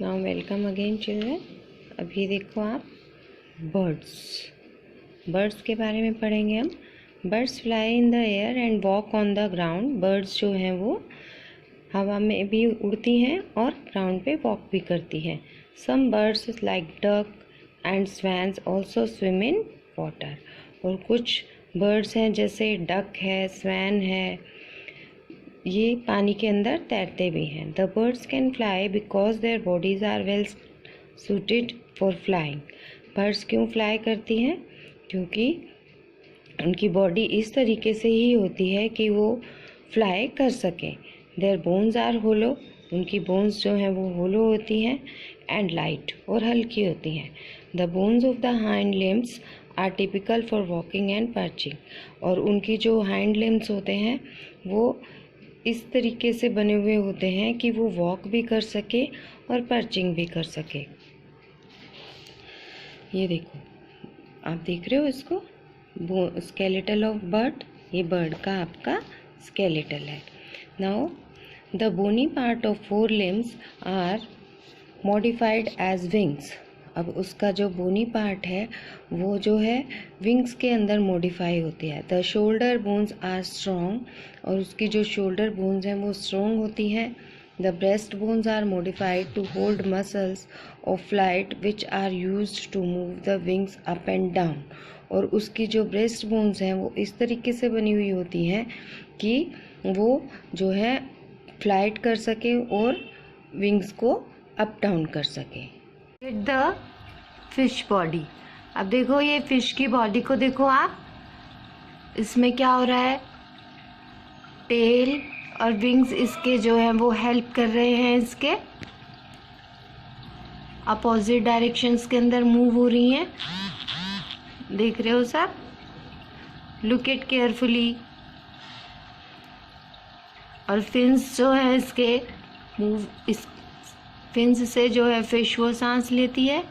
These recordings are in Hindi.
Now welcome again children. अभी देखो आप बर्ड्स के बारे में पढ़ेंगे हम। Birds fly in the air and walk on the ground. Birds जो हैं वो हवा में भी उड़ती हैं और ग्राउंड पे वॉक भी करती हैं। Some birds like duck and swans also swim in water. और कुछ बर्ड्स हैं जैसे डक है, स्वैन है, ये पानी के अंदर तैरते भी हैं। The birds can fly because their bodies are well suited for flying. Birds क्यों फ्लाई करती हैं? क्योंकि उनकी बॉडी इस तरीके से ही होती है कि वो फ्लाई कर सकें। Their bones are hollow. उनकी बोन्स जो हैं वो होलो होती हैं एंड लाइट और हल्की होती हैं। The bones of the hind limbs are typical for walking and perching. और उनकी जो हाइंड लिम्स होते हैं वो इस तरीके से बने हुए होते हैं कि वो वॉक भी कर सके और पर्चिंग भी कर सके। ये देखो, आप देख रहे हो इसको, स्केलेटल ऑफ बर्ड। ये बर्ड का आपका स्केलेटल है। Now the bony part of four limbs are modified as wings. अब उसका जो बोनी पार्ट है वो जो है विंग्स के अंदर मॉडिफाई होती है। The shoulder bones are strong. और उसकी जो शोल्डर बोन्स हैं वो स्ट्रॉन्ग होती हैं। The breast bones are modified to hold muscles of flight which are used to move the wings up and down. और उसकी जो ब्रेस्ट बोन्स हैं वो इस तरीके से बनी हुई होती हैं कि वो जो है फ्लाइट कर सके और विंग्स को अप डाउन कर सके। The fish body. अब देखो ये फिश की बॉडी को देखो आप, इसमें क्या हो रहा है, टेल और विंग्स इसके जो हैं वो हेल्प कर रहे हैं, इसके अपोजिट डायरेक्शंस के अंदर मूव हो रही हैं। देख रहे हो सब, लुक इट केयरफुली। और फिन्स जो है इसके मूव, इस फिन्स से जो है फिश वो सांस लेती है।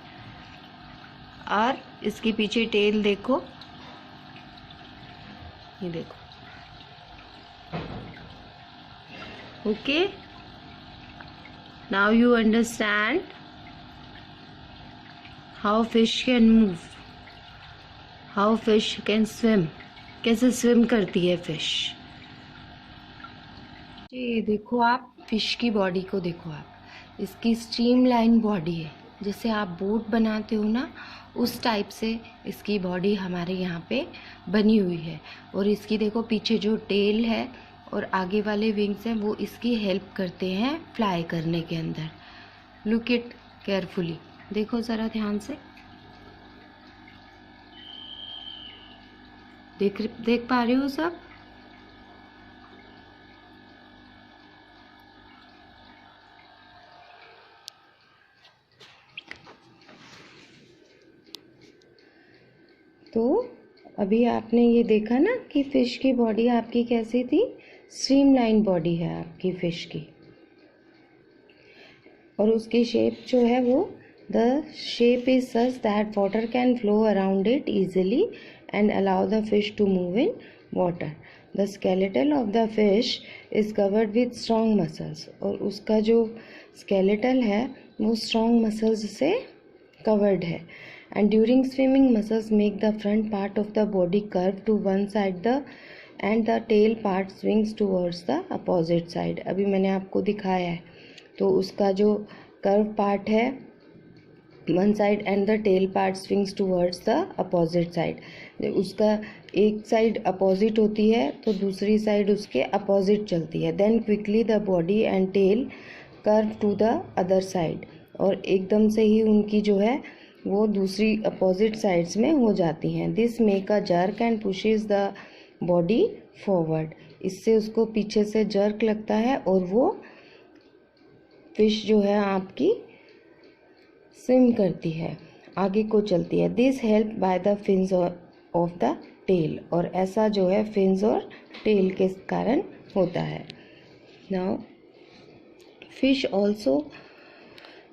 और इसके पीछे टेल देखो, ये देखो। Okay, now you understand how fish can move, how fish can swim, कैसे स्विम करती है फिश। ये देखो आप, फिश की बॉडी को देखो आप, इसकी स्ट्रीमलाइन बॉडी है। जैसे आप बोट बनाते हो ना, उस टाइप से इसकी बॉडी हमारे यहाँ पे बनी हुई है। और इसकी देखो पीछे जो टेल है और आगे वाले विंग्स हैं वो इसकी हेल्प करते हैं फ्लाई करने के अंदर। लुक इट केयरफुली, देखो ज़रा ध्यान से, देख पा रहे हो सब? तो अभी आपने ये देखा ना कि फ़िश की बॉडी आपकी कैसी थी, स्ट्रीमलाइन बॉडी है आपकी फ़िश की। और उसकी शेप जो है वो, the shape is such that water can flow around it easily and allow the fish to move in water. The skeletal of the fish is covered with strong muscles. और उसका जो स्केलेटल है वो स्ट्रॉन्ग मसल्स से कवर्ड है। And during swimming, muscles make the front part of the body curve to one side and the tail part swings towards the opposite side. अभी मैंने आपको दिखाया है, तो उसका जो curve part है one side and the tail part swings towards the opposite side. उसका एक side opposite होती है तो दूसरी side उसके opposite चलती है। Then quickly the body and tail curve to the other side. और एकदम से ही उनकी जो है वो दूसरी अपोजिट साइड्स में हो जाती हैं। This make a jerk and pushes the body forward. इससे उसको पीछे से जर्क लगता है और वो फिश जो है आपकी स्विम करती है, आगे को चलती है। This help by the fins of the tail. और ऐसा जो है फिन्स और टेल के कारण होता है। Now fish also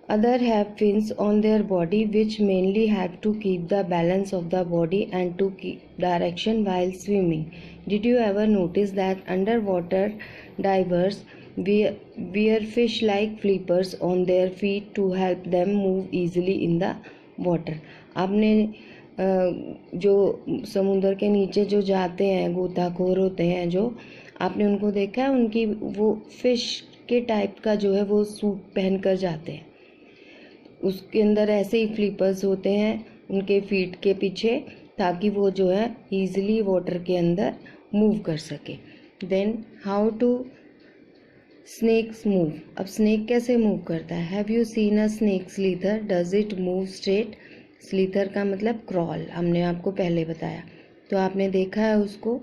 other have fins on their body which mainly have to keep the balance of the body and to keep direction while swimming. Did you ever notice that underwater divers wear fish like flippers on their feet to help them move easily in the water. आपने जो समुद्र के नीचे जो जाते हैं, गोताखोर होते हैं जो, आपने उनको देखा है, उनकी वो फिश के टाइप का जो है वो सूट पहन कर जाते हैं, उसके अंदर ऐसे ही फ्लिपर्स होते हैं उनके फीट के पीछे, ताकि वो जो है ईजिली वाटर के अंदर मूव कर सके. Then how to snakes move. अब स्नेक कैसे मूव करता है? Have you seen a snake slither? Does it move straight? Slither का मतलब क्रॉल, हमने आपको पहले बताया, तो आपने देखा है उसको.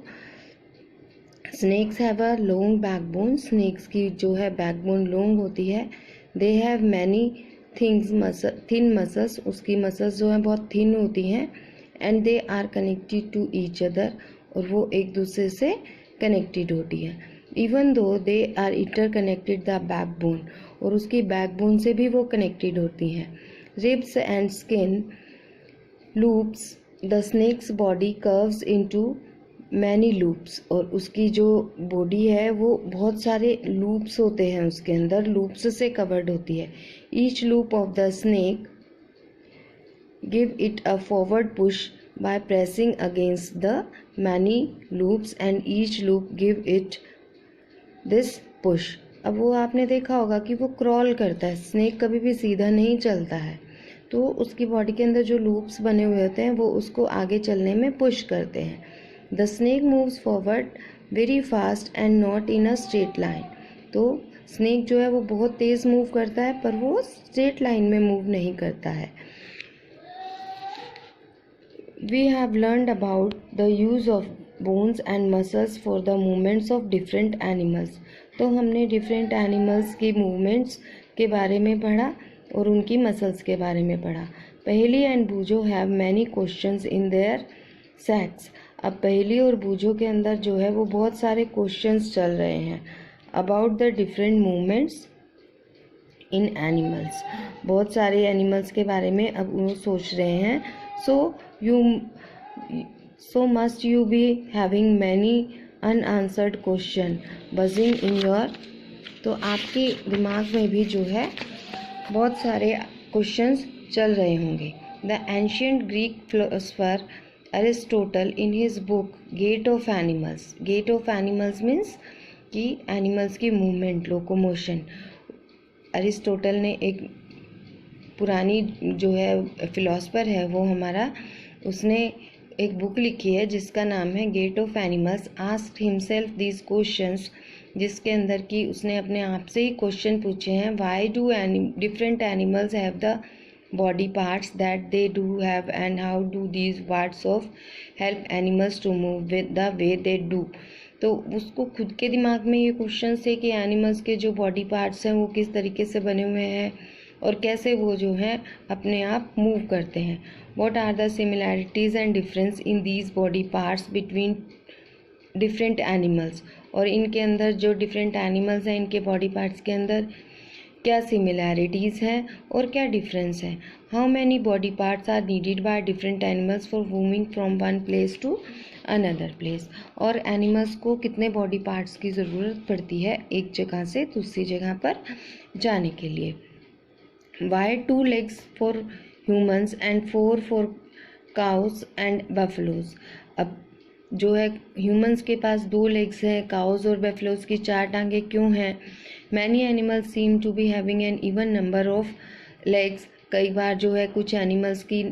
Snakes have a long backbone. Snakes की जो है बैकबोन लॉन्ग होती है. They have many thin muscles. उसकी मसल्स जो हैं बहुत थिन होती हैं. And they are connected to each other. और वो एक दूसरे से कनेक्टेड होती है. Even though they are interconnected the backbone. और उसकी बैकबोन से भी वो कनेक्टेड होती हैं. Ribs and skin loops. The snakes body curves into many loops. और उसकी जो बॉडी है वो बहुत सारे लूप्स होते हैं, उसके अंदर लूप्स से कवर्ड होती है. Each loop of the snake give it a forward push by pressing against the many loops and each loop give it this push. अब वो आपने देखा होगा कि वो क्रॉल करता है. स्नेक कभी भी सीधा नहीं चलता है, तो उसकी बॉडी के अंदर जो लूप्स बने हुए होते हैं वो उसको आगे चलने में पुश करते हैं. The snake moves forward very fast and not in a straight line. तो स्नेक जो है वो बहुत तेज़ मूव करता है, पर वो स्ट्रेट लाइन में मूव नहीं करता है. We have learned about the use of bones and muscles for the movements of different animals. तो हमने डिफरेंट एनिमल्स की मूवमेंट्स के बारे में पढ़ा और उनकी मसल्स के बारे में पढ़ा. पहेली एंड बूझो have many questions in their sacks. अब पहेली और बूझो के अंदर जो है वो बहुत सारे क्वेश्चंस चल रहे हैं about the different movements in animals. बहुत सारे एनिमल्स के बारे में अब वो सोच रहे हैं. So must you be having many unanswered question buzzing in your. तो आपके दिमाग में भी जो है बहुत सारे क्वेश्चंस चल रहे होंगे. The ancient Greek philosopher Aristotle in his book gait of animals. Gait of animals means कि एनिमल्स की मूवमेंट, लोकोमोशन. एरिस्टोटल ने एक पुरानी जो है फिलोसफर है वो हमारा, उसने एक बुक लिखी है जिसका नाम है gait of animals. Asked himself these questions, जिसके अंदर कि उसने अपने आप से ही क्वेश्चन पूछे हैं. Why do different animals have the body parts that they do have and how do these parts of help animals to move with the way they do. तो उसको खुद के दिमाग में ये क्वेश्चन थे कि एनिमल्स के जो बॉडी पार्ट्स हैं वो किस तरीके से बने हुए हैं और कैसे वो जो है अपने आप मूव करते हैं. What are the similarities and difference in these body parts between different animals. और इनके अंदर जो डिफरेंट एनिमल्स हैं इनके बॉडी पार्ट्स के अंदर क्या सिमिलैरिटीज़ हैं और क्या डिफरेंस है. How many body parts are needed by different animals for moving from one place to another place. और एनिमल्स को कितने बॉडी पार्ट्स की ज़रूरत पड़ती है एक जगह से दूसरी जगह पर जाने के लिए. Why 2 legs for humans and 4 for cows and buffaloes. अब जो है ह्यूमंस के पास 2 लेग्स हैं, काउज और बफलोज की 4 टांगे क्यों हैं. Many animals seem to be having an even number of legs. कई बार जो है कुछ एनिमल्स की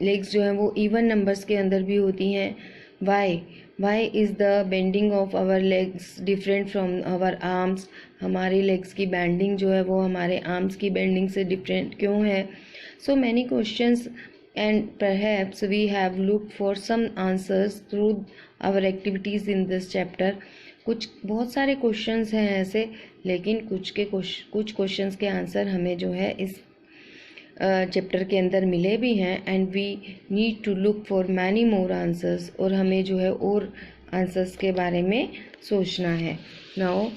लेग्स जो हैं वो इवन नंबर्स के अंदर भी होती हैं. Why is the bending of our legs different from our arms. हमारी लेग्स की बेंडिंग जो है वो हमारे आर्म्स की बेंडिंग से डिफरेंट क्यों है. So many questions and perhaps we have looked for some answers through our activities in this chapter. कुछ बहुत सारे क्वेश्चंस हैं ऐसे, लेकिन कुछ क्वेश्चंस के आंसर हमें जो है इस चैप्टर के अंदर मिले भी हैं. And we need to look for many more answers. और हमें जो है और आंसर्स के बारे में सोचना है. नाउ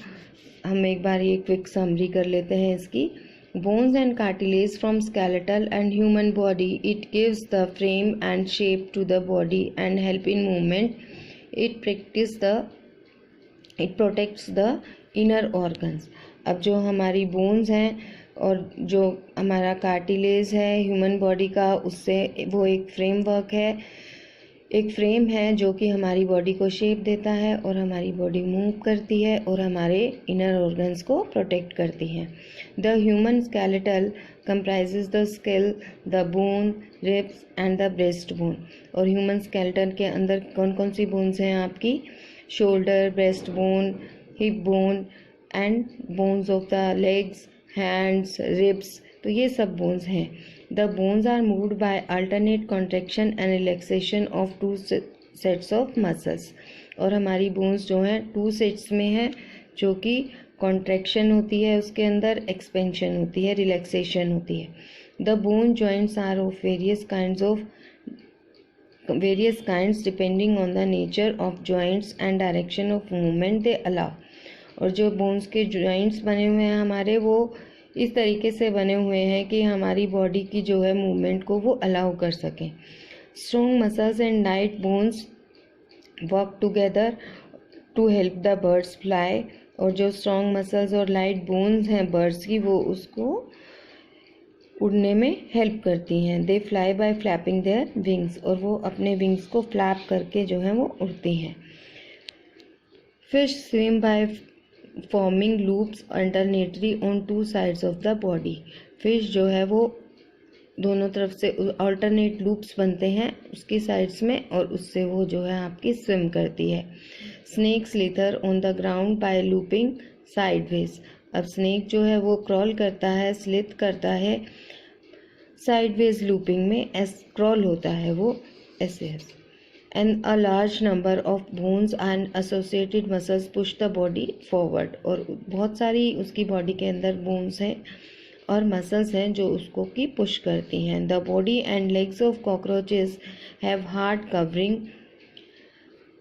हम एक बार ये क्विक समरी कर लेते हैं इसकी. Bones and cartilage from skeletal and human body. It gives the frame and shape to the body and help in movement. It protects the inner organs. अब जो हमारी बोन्स हैं और जो हमारा कार्टिलेज है ह्यूमन बॉडी का, उससे वो एक फ्रेमवर्क है, एक फ्रेम है जो कि हमारी बॉडी को शेप देता है और हमारी बॉडी मूव करती है और हमारे इनर ऑर्गन्स को प्रोटेक्ट करती है। The human skeletal comprises the skull, the bone, ribs and the breastbone। और ह्यूमन स्केलेटन के अंदर कौन कौन सी बोन्स हैं आपकी? Shoulder, breast bone, hip bone and bones of the legs, hands, ribs, तो ये सब बोन्स हैं। The bones are moved by alternate contraction and relaxation of two sets of muscles. और हमारी बोन्स जो हैं 2 सेट्स में हैं, जो कि कॉन्ट्रैक्शन होती है, उसके अंदर एक्सपेंशन होती है, रिलैक्सेशन होती है। The bone joints are of various kinds depending on the nature of joints and direction of movement they allow. और जो बोन्स के जॉइंट्स बने हुए हैं हमारे, वो इस तरीके से बने हुए हैं कि हमारी बॉडी की जो है मूवमेंट को वो अलाउ कर सकें। Strong muscles and light bones work together to help the birds fly. और जो स्ट्रॉन्ग मसल्स और लाइट बोन्स हैं बर्ड्स की, वो उसको उड़ने में हेल्प करती हैं। They fly by flapping their wings. और वो अपने विंग्स को फ्लैप करके जो है वो उड़ती हैं। Fish swim by forming loops alternately on 2 sides of the body. Fish जो है वो दोनों तरफ से अल्टरनेट लूप्स बनते हैं उसकी साइड्स में, और उससे वो जो है आपकी स्विम करती है। Snake slither on the ground by looping sideways. अब स्नेक जो है वो क्रॉल करता है, स्लिथ करता है साइडवेज लूपिंग में, क्रॉल होता है वो ऐसे। And a large number of bones and associated muscles push the body forward. और बहुत सारी उसकी बॉडी के अंदर बोन्स हैं और मसल्स हैं जो उसको की पुश करती हैं। The body and legs of cockroaches have hard covering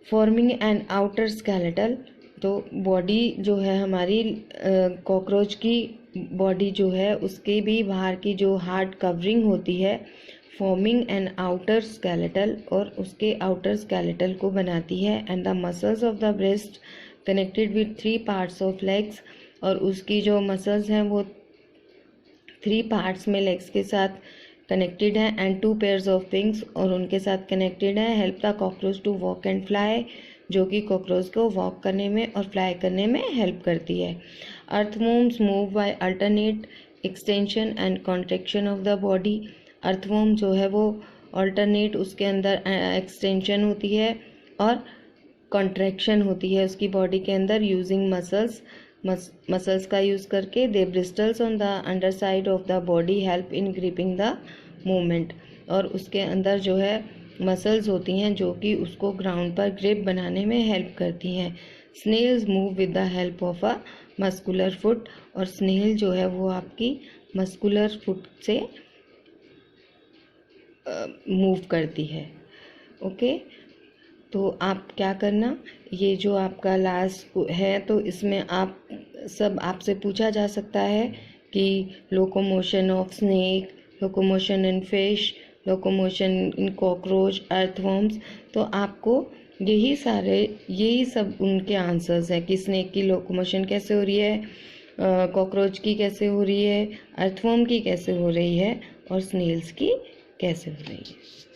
forming an outer skeletal. तो बॉडी जो है हमारी कॉकरोच की बॉडी जो है उसके भी बाहर की जो हार्ड कवरिंग होती है, फॉर्मिंग एन आउटर स्केलेटल, और उसके आउटर स्केलेटल को बनाती है। And the muscles of the breast connected with 3 parts of legs. और उसकी जो मसल्स हैं वो 3 पार्ट्स में लेग्स के साथ कनेक्टेड है। एंड 2 पेयर्स ऑफ विंग्स, और उनके साथ कनेक्टेड है। Help the cockroach to walk and fly, जो कि कॉकरोच को वॉक करने में और फ्लाई करने में हेल्प करती है। Earthworms move by alternate extension and contraction of the body. Earthworm जो है वो अल्टरनेट, उसके अंदर एक्सटेंशन होती है और कॉन्ट्रैक्शन होती है उसकी बॉडी के अंदर, यूजिंग मसल्स का यूज़ करके। The bristles on the underside of the body help in gripping the movement. और उसके अंदर जो है मसल्स होती हैं जो कि उसको ग्राउंड पर ग्रिप बनाने में हेल्प करती हैं। Snails move with the help of a muscular foot. और स्नेल जो है वो आपकी मस्कुलर फुट से मूव करती है। ओके, तो आप क्या करना, ये जो आपका लास्ट है तो इसमें आप सब आपसे पूछा जा सकता है कि locomotion of snake, locomotion in fish, locomotion in cockroach, earthworms. तो आपको यही सब उनके आंसर्स हैं कि स्नेक की लोकोमोशन कैसे हो रही है, कॉकरोच की कैसे हो रही है, अर्थवॉर्म की कैसे हो रही है और स्नेल्स की कैसे हो रही है।